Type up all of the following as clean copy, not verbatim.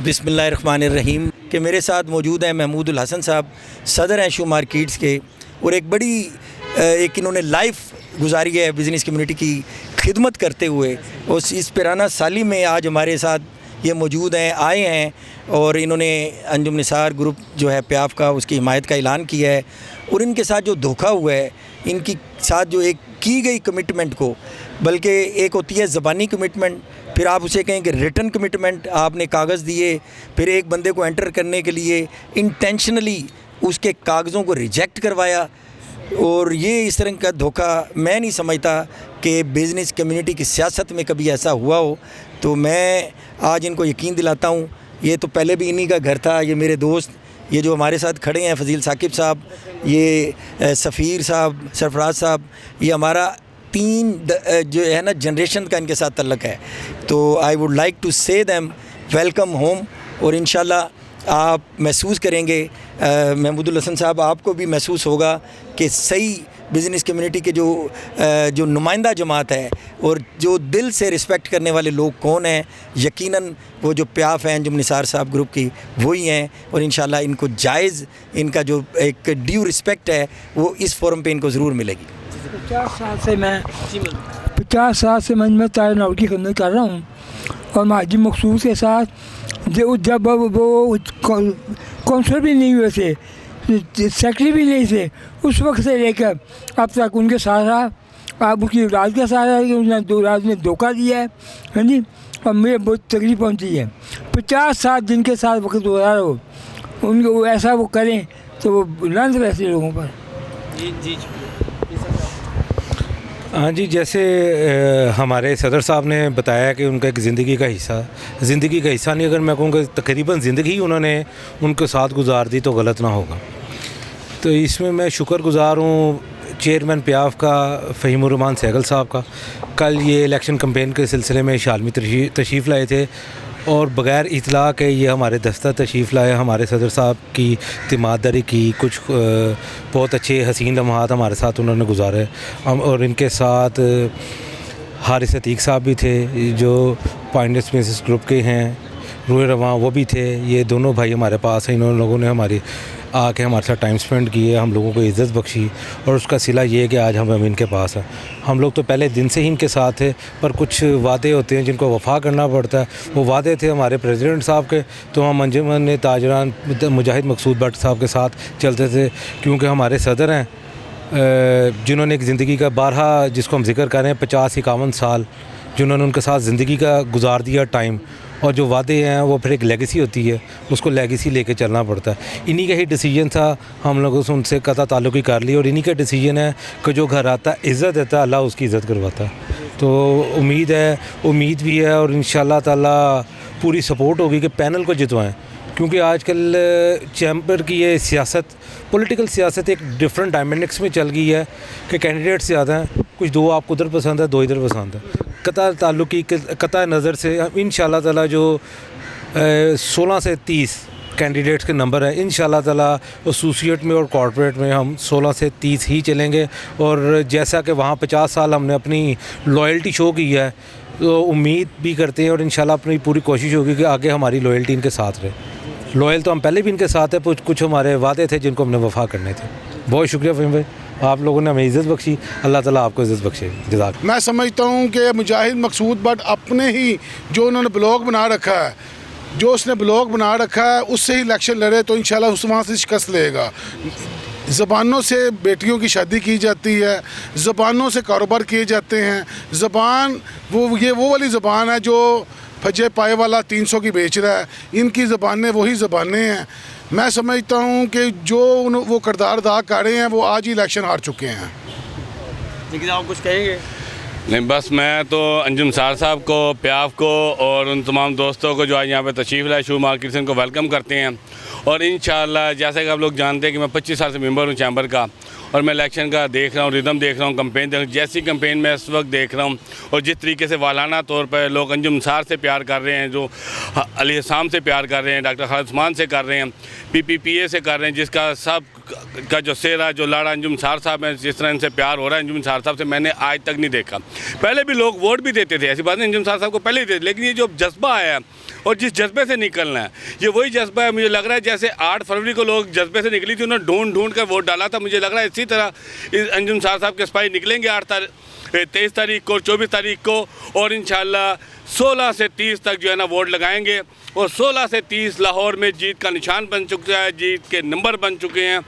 बिस्मिल्लाहिर्रहमानिर्रहीम कि मेरे साथ मौजूद हैं महमूदुल हसन साहब, सदर हैं शू मार्केट्स के, और एक बड़ी एक इन्होंने लाइफ गुजारी है बिज़नेस कम्युनिटी की खिदमत करते हुए। उस इस पुराना साली में आज हमारे साथ ये मौजूद हैं, आए हैं, और इन्होंने अंजुम निसार ग्रुप जो है प्याफ का, उसकी हिमायत का ऐलान किया है। और इनके साथ जो धोखा हुआ है, इनकी साथ जो एक की गई कमिटमेंट को, बल्कि एक होती है ज़बानी कमिटमेंट, फिर आप उसे कहें कि रिटन कमिटमेंट, आपने कागज़ दिए, फिर एक बंदे को एंटर करने के लिए इंटेंशनली उसके कागज़ों को रिजेक्ट करवाया। और ये इस तरह का धोखा मैं नहीं समझता कि बिज़नेस कम्युनिटी की सियासत में कभी ऐसा हुआ हो। तो मैं आज इनको यकीन दिलाता हूँ, ये तो पहले भी इन्हीं का घर था। ये मेरे दोस्त, ये जो हमारे साथ खड़े हैं, फजील साकिब साहब, ये सफ़ीर साहब, सरफराज साहब, ये हमारा 3 जो है ना जनरेशन का इनके साथ तल्लक है। तो आई वुड लाइक टू से देम वेलकम होम। और इंशाल्लाह आप महसूस करेंगे, महमूदुल हसन साहब, आपको भी महसूस होगा कि सही बिज़नेस कम्युनिटी के जो नुमाइंदा जमात है और जो दिल से रिस्पेक्ट करने वाले लोग कौन हैं। यकीनन वो जो प्याफ हैं अंजुम निसार साहब ग्रुप की, वही हैं। और इंशाल्लाह इनको जायज़, इनका जो एक ड्यू रिस्पेक्ट है वो इस फोरम पे इनको ज़रूर मिलेगी। 50 साल से मैं तार नौ की खिदमत कर रहा हूँ, और माजी मखसूस के साथ जब वो कौंसलर भी नहीं हुए थे, सेक्रेटरी भी नहीं थे, उस वक्त से लेकर अब तक उनके साथ रहा। आप उनकी औलाद का साथ है कि उन्होंने धोखा दिया है, हाँ जी, और मुझे बहुत तकलीफ पहुँची है। 50 साल जिनके साथ वक्त गुजारा हो, उनको ऐसा वो करें तो वो लानत रहती है लोगों पर। जी हाँ जी, जैसे हमारे सदर साहब ने बताया कि उनका एक ज़िंदगी का हिस्सा नहीं, अगर मैं कहूँगा तकरीबन ज़िंदगी ही उन्होंने उनके साथ गुजार दी तो गलत ना होगा। तो इसमें मैं शुक्रगुज़ार हूँ चेयरमैन प्याफ का, फ़हीमुर्रहमान सहगल साहब का। कल ये इलेक्शन कैंपेन के सिलसिले में शालमी तशरीफ़ लाए थे, और बग़ैर इतला के ये हमारे दफ्तर तशरीफ़ लाए। हमारे सदर साहब की तीमारदारी की, कुछ बहुत अच्छे हसीन लम्हात हमारे साथ उन्होंने गुजारे। और इनके साथ हारिस अतीक साहब भी थे जो पाइनियर स्पेसेस ग्रुप के हैं, रूह रवां वो भी थे। ये दोनों भाई हमारे पास हैं। इन्होंने लोगों ने हमारी आके हमारे साथ टाइम स्पेंड किए, हम लोगों को इज़्ज़त बख्शी, और उसका सिला ये है कि आज हम इनके पास हैं। हम लोग तो पहले दिन से ही इनके साथ थे, पर कुछ वादे होते हैं जिनको वफ़ा करना पड़ता है। वो वादे थे हमारे प्रेसिडेंट साहब के, तो हम अंजुमन ताजरान मुजाहिद मकसूद भट्ट साहब के साथ चलते थे, क्योंकि हमारे सदर हैं जिन्होंने एक ज़िंदगी का 12 जिसको हम जिक्र कर रहे हैं 50-51 साल जिन्होंने उनके साथ ज़िंदगी का गुजार दिया टाइम। और जो वादे हैं वो फिर एक लेगेसी होती है, उसको लेगेसी लेके चलना पड़ता है। इन्हीं का ही डिसीजन था, हम लोगों से उनसे कता ताल्लुक़ ही कर ली, और इन्हीं का डिसीजन है कि जो घर आता है इज़्ज़त देता है, अल्लाह उसकी इज़्ज़त करवाता है। तो उम्मीद भी है, और इंशाअल्लाह ताला पूरी सपोर्ट होगी कि पैनल को जितवाएँ, क्योंकि आजकल चैम्बर की ये सियासत, पॉलिटिकल सियासत एक डिफरेंट डायमेंडिक्स में चल गई है कि कैंडिडेट्स ज़्यादा हैं, कुछ 2 आपको उधर पसंद है, 2 इधर पसंद है। कता नज़र से इंशाअल्लाह ताला जो 16 से 30 कैंडिडेट्स के नंबर है, इंशाअल्लाह ताला एसोसिएट में और कॉर्पोरेट में हम 16 से 30 ही चलेंगे। और जैसा कि वहाँ 50 साल हमने अपनी लॉयल्टी शो की है, तो उम्मीद भी करते हैं और इंशाल्लाह अपनी पूरी कोशिश होगी कि आगे हमारी लॉयल्टी इनके साथ रहे। लॉयल तो हम पहले भी इनके साथ है, कुछ हमारे वादे थे जिनको हमने वफ़ा करने थे। बहुत शुक्रिया फ़हीम भाई, आप लोगों ने हमें इज़्ज़त बख्शी, अल्लाह ताला आपको इज़्ज़त बख्शे। जज़ाक। मैं समझता हूँ कि मुजाहिद मकसूद भट्ट अपने ही जो उन्होंने ब्लॉग बना रखा है, जो उसने ब्लॉग बना रखा है, उससे ही इलेक्शन लड़े तो इंशाल्लाह उस वहाँ से शिकस्त लेगा। ज़बानों से बेटियों की शादी की जाती है, ज़बानों से कारोबार किए जाते हैं। ज़बान वो वाली ज़बान है जो फजे पाए वाला 300 की बेच रहा है। इनकी ज़बानें वही ज़बानें हैं। मैं समझता हूँ कि जो वो किरदार अदा कर रहे हैं वो आज ही इलेक्शन हार चुके हैं। लेकिन आप कुछ कहेंगे? नहीं, बस मैं तो अंजुम निसार साहब को, प्याफ को और उन तमाम दोस्तों को जो आज यहाँ पे तशरीफ़ लाए शू मार्केट से, उनको वेलकम करते हैं। और इंशाअल्लाह जैसे कि आप लोग जानते हैं कि मैं 25 साल से मेंबर हूँ चैम्बर का, और मैं इलेक्शन का देख रहा हूँ, रिदम देख रहा हूँ, कंपेन देख रहा हूँ। जैसी कंपेन मैं इस वक्त देख रहा हूँ और जिस तरीके से वालाना तौर पर लोग अंजुम निसार से प्यार कर रहे हैं, जो अली हसाम से प्यार कर रहे हैं, डॉक्टर खालिद उस्मान से कर रहे हैं, PPPA से कर रहे हैं, जिसका सब का जो सेहरा, जो लाड़ा अंजुम सार साहब हैं, जिस तरह इनसे प्यार हो रहा है अंजुम सार साहब से, मैंने आज तक नहीं देखा। पहले भी लोग वोट भी देते थे, ऐसी बात नहीं, अंजुम सार साहब को पहले ही देते, लेकिन ये जो जज्बा आया और जिस जज्बे से निकलना है, ये वही जज्बा है। मुझे लग रहा है जैसे 8 फरवरी को लोग जज्बे से निकली थी, उन्होंने ढूंढ कर वोट डाला था, मुझे लग रहा है इसी तरह इस अंजुम सार साहब के सिपाही निकलेंगे 23 तारीख को, 24 तारीख को, और इंशाल्लाह 16 से 30 तक जो है ना वोट लगाएंगे। और 16 से 30 लाहौर में जीत का निशान बन चुका है, जीत के नंबर बन चुके हैं,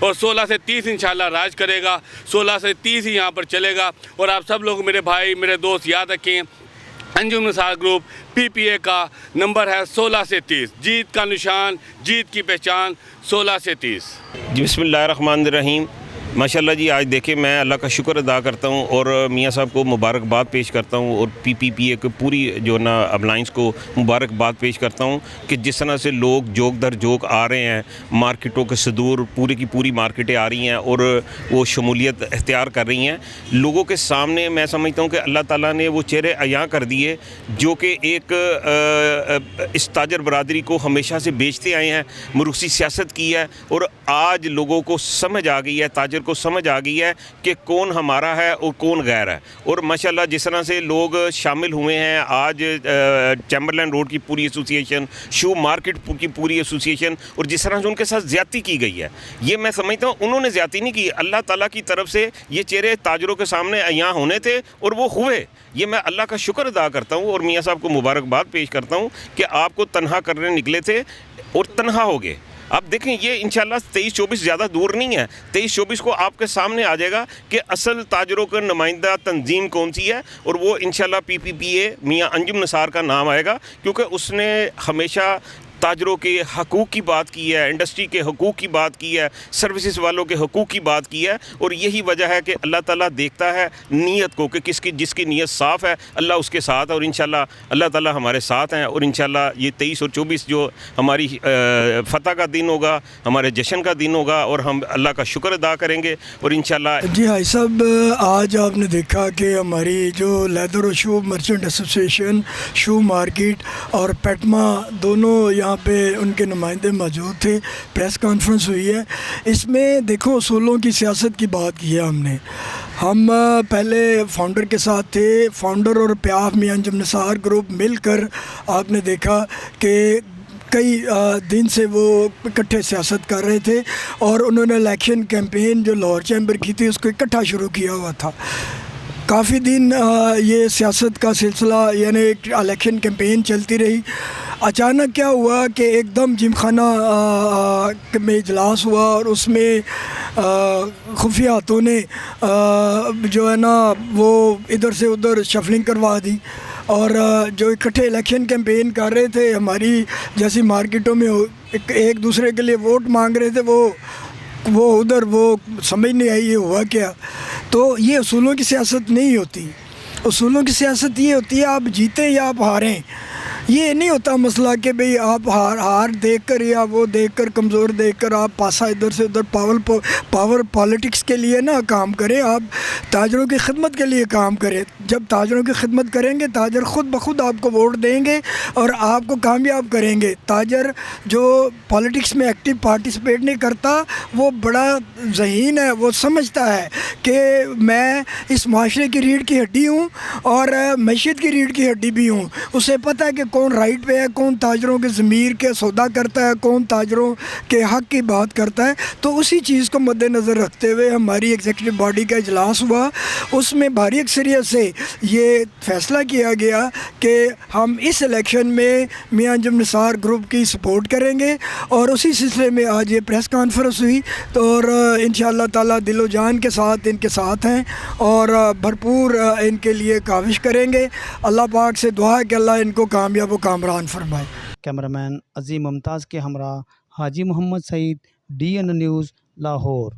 और 16 से 30 इंशाल्लाह राज करेगा, 16 से 30 ही यहाँ पर चलेगा। और आप सब लोग मेरे भाई, मेरे दोस्त याद रखें, अंजुम नसार ग्रुप PPA का नंबर है 16 से 30, जीत का निशान, जीत की पहचान 16 से 30। जी बिस्मिल्लाहिर्रहमानिर्रहीम। माशाल्लाह जी, आज देखें मैं अल्लाह का शुक्र अदा करता हूँ और मियाँ साहब को मुबारकबाद पेश करता हूँ और PPA को पूरी जो ना अलायंस को मुबारकबाद पेश करता हूँ कि जिस तरह से लोग जोक दर जोक आ रहे हैं, मार्केटों के सदूर पूरी की पूरी मार्केटें आ रही हैं और वो शमूलियत इख्तियार कर रही हैं लोगों के सामने। मैं समझता हूँ कि अल्लाह ताला ने वो चेहरे अयां कर दिए जो कि एक इस ताजर बरादरी को हमेशा से बेचते आए हैं, मरूसी सियासत की है, और आज लोगों को समझ आ गई है, ताजर को समझ आ गई है कि कौन हमारा है और कौन गैर है। और माशाल्लाह जिस तरह से लोग शामिल हुए हैं आज, चैम्बरलैंड रोड की पूरी एसोसिएशन, शू मार्केट की पूरी एसोसिएशन, और जिस तरह से उनके साथ ज़्यादती की गई है, ये मैं समझता हूँ उन्होंने ज़्यादती नहीं की, अल्लाह ताला की तरफ से ये चेहरे ताजरों के सामने यहाँ होने थे और वो हुए। ये मैं अल्लाह का शुक्र अदा करता हूँ और मियाँ साहब को मुबारकबाद पेश करता हूँ कि आपको तनहा करने निकले थे और तनहा हो गए। आप देखें ये इंशाल्लाह 23-24 ज़्यादा दूर नहीं है, 23-24 को आपके सामने आ जाएगा कि असल ताजरों का नुमाइंदा तंजीम कौन सी है, और वो इंशाल्लाह PPA मियाँ अंजुम नसार का नाम आएगा, क्योंकि उसने हमेशा ताजरों के हकूक़ की बात की है, इंडस्ट्री के हकूक़ की बात की है, सर्विसेज वालों के हकूक़ की बात की है। और यही वजह है कि अल्लाह ताला देखता है नीयत को कि जिसकी नीयत साफ़ है अल्लाह उसके साथ है, और इंशाल्लाह अल्लाह ताला हमारे साथ हैं। और इंशाल्लाह ये 23 और 24 जो हमारी फ़तह का दिन होगा, हमारे जश्न का दिन होगा, और हम अल्लाह का शुक्र अदा करेंगे। और इंशाल्लाह जी भाई साहब, आज आपने देखा कि हमारी जो लेदर और शू मर्चेंट एसोसिएशन, शू मार्केट और पेटमा दोनों यहाँ पे उनके नुमाइंदे मौजूद थे। प्रेस कॉन्फ्रेंस हुई है, इसमें देखो उसूलों की सियासत की बात की है हमने। हम पहले फाउंडर के साथ थे, फाउंडर और प्याफ मियां अंजुम नसार ग्रुप मिलकर आपने देखा कि कई दिन से वो इकट्ठे सियासत कर रहे थे, और उन्होंने इलेक्शन कैंपेन जो लाहौर चैम्बर की थी उसको इकट्ठा शुरू किया हुआ था। काफ़ी दिन ये सियासत का सिलसिला यानी इलेक्शन कैंपेन चलती रही। अचानक क्या हुआ कि एकदम जिमखाना में इजलास हुआ और उसमें खुफिया हाथों ने जो है ना वो इधर से उधर शफलिंग करवा दी, और जो इकट्ठे इलेक्शन कैंपेन कर रहे थे हमारी जैसी मार्केटों में एक दूसरे के लिए वोट मांग रहे थे, वो उधर वो समझ नहीं आई ये हुआ क्या। तो ये उसूलों की सियासत नहीं होती। उसूलों की सियासत ये होती है आप जीतें या आप हारें। ये नहीं होता मसला कि भाई आप हार देखकर या वो देखकर कमज़ोर देखकर आप पासा इधर से उधर पावर पॉलिटिक्स के लिए ना काम करें, आप ताजरों की खिदमत के लिए काम करें। जब ताजरों की खिदमत करेंगे ताजर ख़ुद ब खुद आपको वोट देंगे और आपको कामयाब करेंगे। ताजर जो पॉलिटिक्स में एक्टिव पार्टिसिपेट नहीं करता वो बड़ा ज़हीन है, वो समझता है कि मैं इस माशरे की रीढ़ की हड्डी हूँ और मैशियत की रीढ़ की हड्डी भी हूँ। उसे पता है कि कौन राइट पे है, कौन ताजरों के ज़मीर के सौदा करता है, कौन ताजरों के हक़ की बात करता है। तो उसी चीज़ को मद्देनज़र रखते हुए हमारी एग्जीक्यूटिव बॉडी का इजलास हुआ, उसमें भारी अक्सरियत से ये फ़ैसला किया गया कि हम इस इलेक्शन में मियां अंजुम नसार ग्रुप की सपोर्ट करेंगे। और उसी सिलसिले में आज ये प्रेस कॉन्फ्रेंस हुई, तो और इंशाअल्लाह ताला दिलो जान के साथ इनके साथ हैं और भरपूर इनके लिए काविश करेंगे। अल्लाह पाक से दुआ है कि अल्लाह इनको कामयाब व कामरान फरमाए। कैमरामैन अजीम मुमताज़ के हमरा हाजी मोहम्मद सईद, DN न्यूज़, लाहौर।